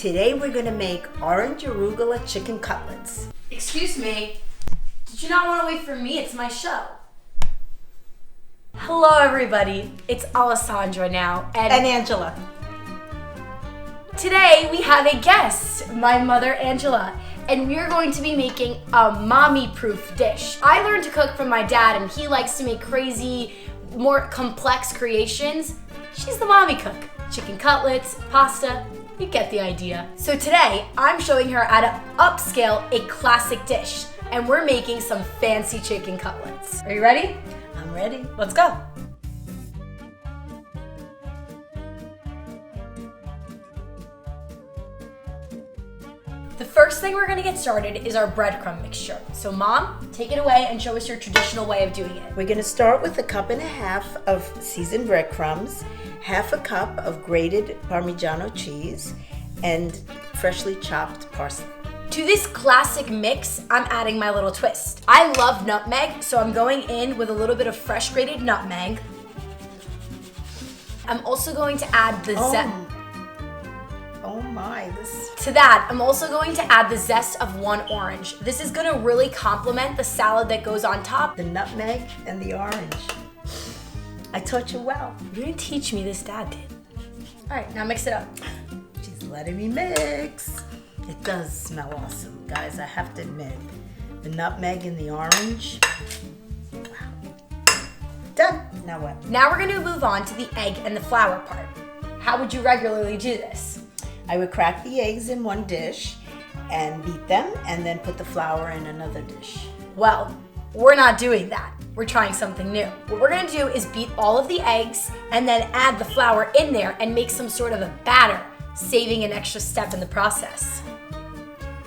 Today we're gonna make orange arugula chicken cutlets. Excuse me, did you not want to wait for me? It's my show. Hello everybody, it's Alessandra now, And Angela. today we have a guest, my mother Angela, and we're going to be making a mommy-proof dish. I learned to cook from my dad and he likes to make crazy, more complex creations. She's the mommy cook. Chicken cutlets, pasta, you get the idea. So today, I'm showing her how to upscale a classic dish, and we're making some fancy chicken cutlets. Are you ready? I'm ready. Let's go. The first thing we're gonna get started is our breadcrumb mixture. So Mom, take it away and show us your traditional way of doing it. We're gonna start with 1.5 cups of seasoned breadcrumbs, 1/2 cup of grated Parmigiano cheese, and freshly chopped parsley. To this classic mix, I'm adding my little twist. I love nutmeg, so I'm going in with a little bit of fresh grated nutmeg. I'm also going to add the Oh my, this... To that, I'm also going to add the zest of 1 orange. This is gonna really complement the salad that goes on top. The nutmeg and the orange. I taught you well. You didn't teach me this, Dad did. All right, now mix it up. She's letting me mix. It does smell awesome, guys, I have to admit. The nutmeg and the orange. Wow. Done. Now what? Now we're gonna move on to the egg and the flour part. How would you regularly do this? I would crack the eggs in one dish and beat them and then put the flour in another dish. Well, we're not doing that. We're trying something new. What we're gonna do is beat all of the eggs and then add the flour in there and make some sort of a batter, saving an extra step in the process.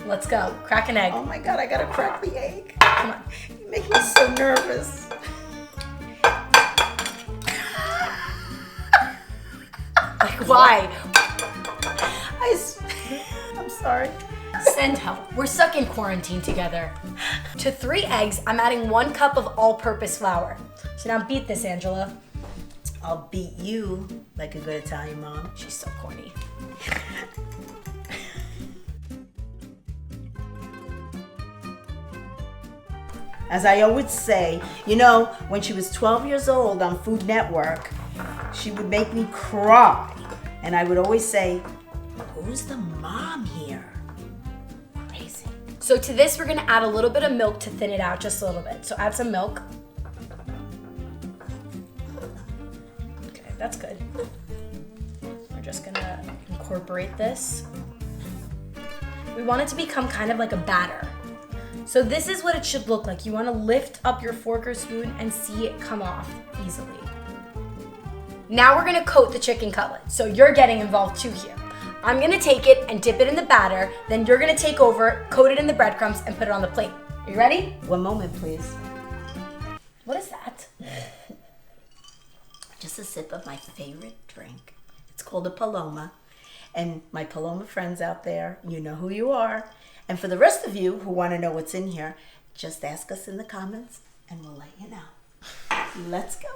Let's go. Crack an egg. Oh my God, I gotta crack the egg. Come on. You make me so nervous. Like, why? I'm sorry. Send help. We're stuck in quarantine together. To 3 eggs, I'm adding 1 cup of all-purpose flour. So now beat this, Angela. I'll beat you like a good Italian mom. She's so corny. As I always say, you know, when she was 12 years old on Food Network, she would make me cry. And I would always say, who's the mom here? Crazy. So to this, we're gonna add a little bit of milk to thin it out just a little bit. So add some milk. Okay, that's good. We're just gonna incorporate this. We want it to become kind of like a batter. So this is what it should look like. You wanna lift up your fork or spoon and see it come off easily. Now we're gonna coat the chicken cutlet. So you're getting involved too here. I'm gonna take it and dip it in the batter, then you're gonna take over, coat it in the breadcrumbs, and put it on the plate. Are you ready? One moment, please. What is that? Just a sip of my favorite drink. It's called a Paloma. And my Paloma friends out there, you know who you are. And for the rest of you who want to know what's in here, just ask us in the comments and we'll let you know. Let's go.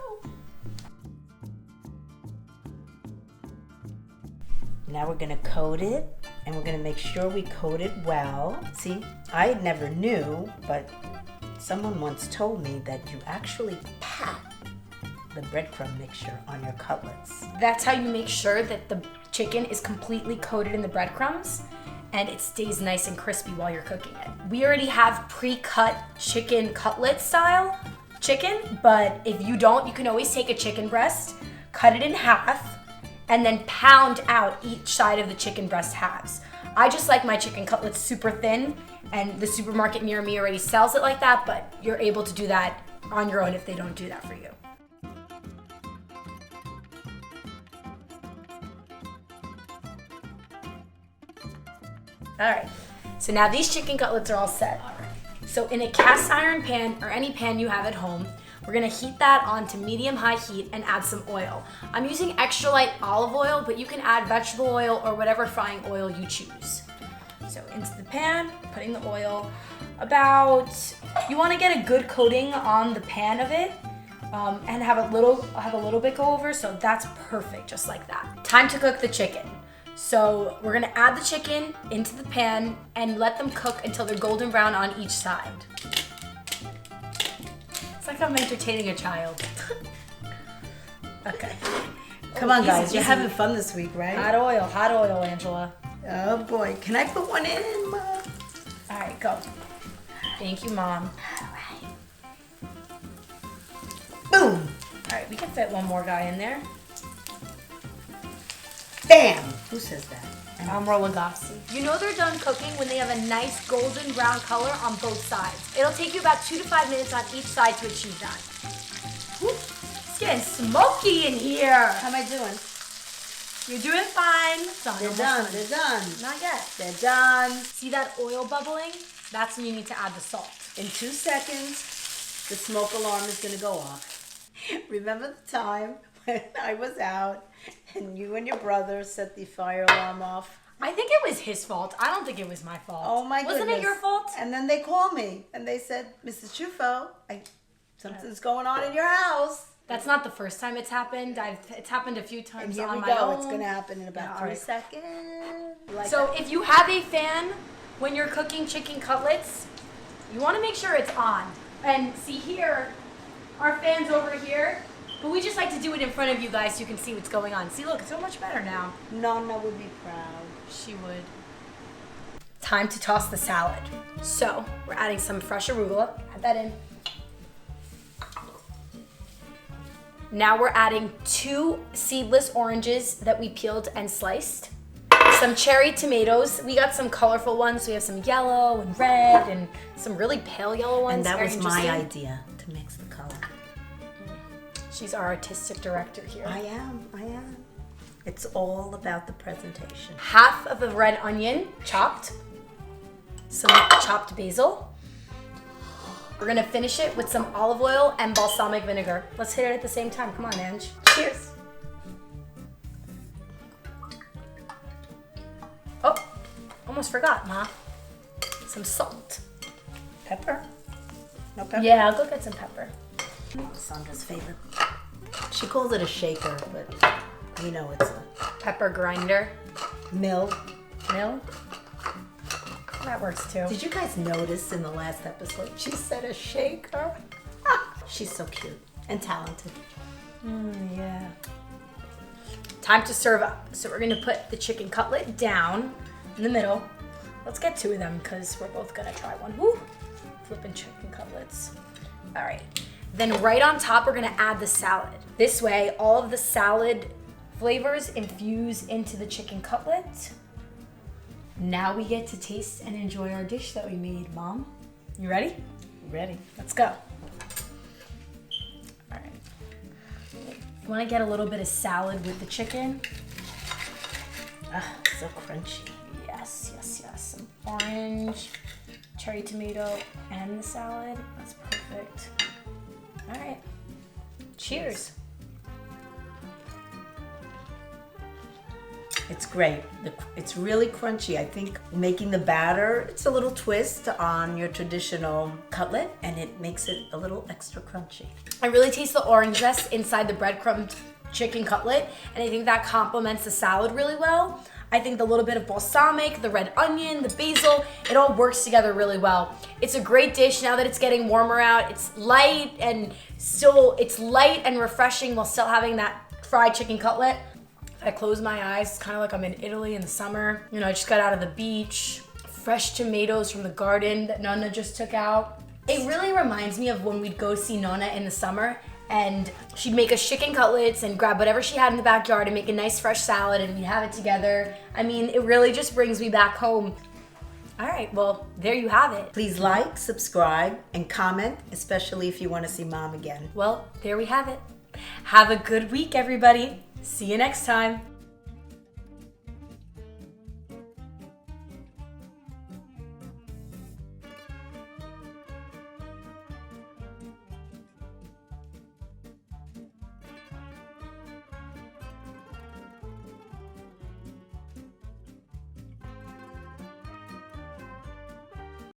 Now we're gonna coat it, and we're gonna make sure we coat it well. See, I never knew, but someone once told me that you actually pat the breadcrumb mixture on your cutlets. That's how you make sure that the chicken is completely coated in the breadcrumbs and it stays nice and crispy while you're cooking it. We already have pre-cut chicken cutlet style chicken, but if you don't, you can always take a chicken breast, cut it in half, and then pound out each side of the chicken breast halves. I just like my chicken cutlets super thin, and the supermarket near me already sells it like that, but you're able to do that on your own if they don't do that for you. All right, so now these chicken cutlets are all set. So in a cast iron pan or any pan you have at home, we're gonna heat that on to medium-high heat and add some oil. I'm using extra light olive oil, but you can add vegetable oil or whatever frying oil you choose. So into the pan, putting the oil you wanna get a good coating on the pan of it and have a little bit go over, so that's perfect, just like that. Time to cook the chicken. So we're gonna add the chicken into the pan and let them cook until they're golden brown on each side. It's like I'm entertaining a child. Okay. Come on, guys. You're having fun this week, right? Hot oil, Angela. Oh, boy. Can I put one in, Mom? All right, go. Thank you, Mom. All right. Boom. All right, we can fit one more guy in there. Bam. Who says that? Lagossi. You know they're done cooking when they have a nice golden brown color on both sides. It'll take you about 2 to 5 minutes on each side to achieve that. Woo. It's getting smoky in here. How am I doing? You're doing fine. They're done. They're done. Not yet. They're done. See that oil bubbling? That's when you need to add the salt. In 2 seconds, the smoke alarm is going to go off. Remember the time when I was out and you and your brother set the fire alarm off? I think it was his fault. I don't think it was my fault. Oh my goodness. Wasn't it your fault? And then they called me and they said, Mrs. Chufo, something's going on in your house. That's not the first time it's happened. It's happened a few times And here on we my go. own. It's going to happen in about 3 right. seconds. Like So that. if you have a fan when you're cooking chicken cutlets, you want to make sure it's on. And see here, our fan's over here, but we just like to do it in front of you guys so you can see what's going on. See, look, it's so much better now. Nonna would be proud. She would. Time to toss the salad. So we're adding some fresh arugula. Add that in. Now we're adding 2 seedless oranges that we peeled and sliced. Some cherry tomatoes. We got some colorful ones. We have some yellow and red and some really pale yellow ones. And that Very was my interesting. idea, to mix the color. She's our artistic director here. I am. It's all about the presentation. Half of a red onion, chopped. Some chopped basil. We're gonna finish it with some olive oil and balsamic vinegar. Let's hit it at the same time. Come on, Ange. Cheers. Oh, almost forgot, Ma. Some salt. Pepper? No pepper? Yeah, I'll go get some pepper. Sandra's favorite. She calls it a shaker, but we know it's a Pepper grinder. mill. Mill. That works too. Did you guys notice in the last episode she said a shaker? She's so cute and talented. Yeah. Time to serve up. So we're gonna put the chicken cutlet down in the middle. Let's get 2 of them because we're both gonna try one. Woo! Flipping chicken cutlets. All right. Then right on top, we're gonna add the salad. This way, all of the salad flavors infuse into the chicken cutlet. Now we get to taste and enjoy our dish that we made, Mom. You ready? Ready. Let's go. All right. You want to get a little bit of salad with the chicken? Ah, so crunchy. Yes. Some orange, cherry tomato, and the salad. That's perfect. All right. Cheers. It's great. It's really crunchy. I think making the batter, it's a little twist on your traditional cutlet, and it makes it a little extra crunchy. I really taste the orange zest inside the breadcrumb chicken cutlet, and I think that complements the salad really well. I think the little bit of balsamic, the red onion, the basil, it all works together really well. It's a great dish now that it's getting warmer out. It's light and refreshing while still having that fried chicken cutlet. If I close my eyes, it's kind of like I'm in Italy in the summer. You know, I just got out of the beach. Fresh tomatoes from the garden that Nonna just took out. It really reminds me of when we'd go see Nonna in the summer and she'd make us chicken cutlets and grab whatever she had in the backyard and make a nice fresh salad and we'd have it together. I mean, it really just brings me back home. All right, well, there you have it. Please like, subscribe, and comment, especially if you want to see Mom again. Well, there we have it. Have a good week, everybody. See you next time.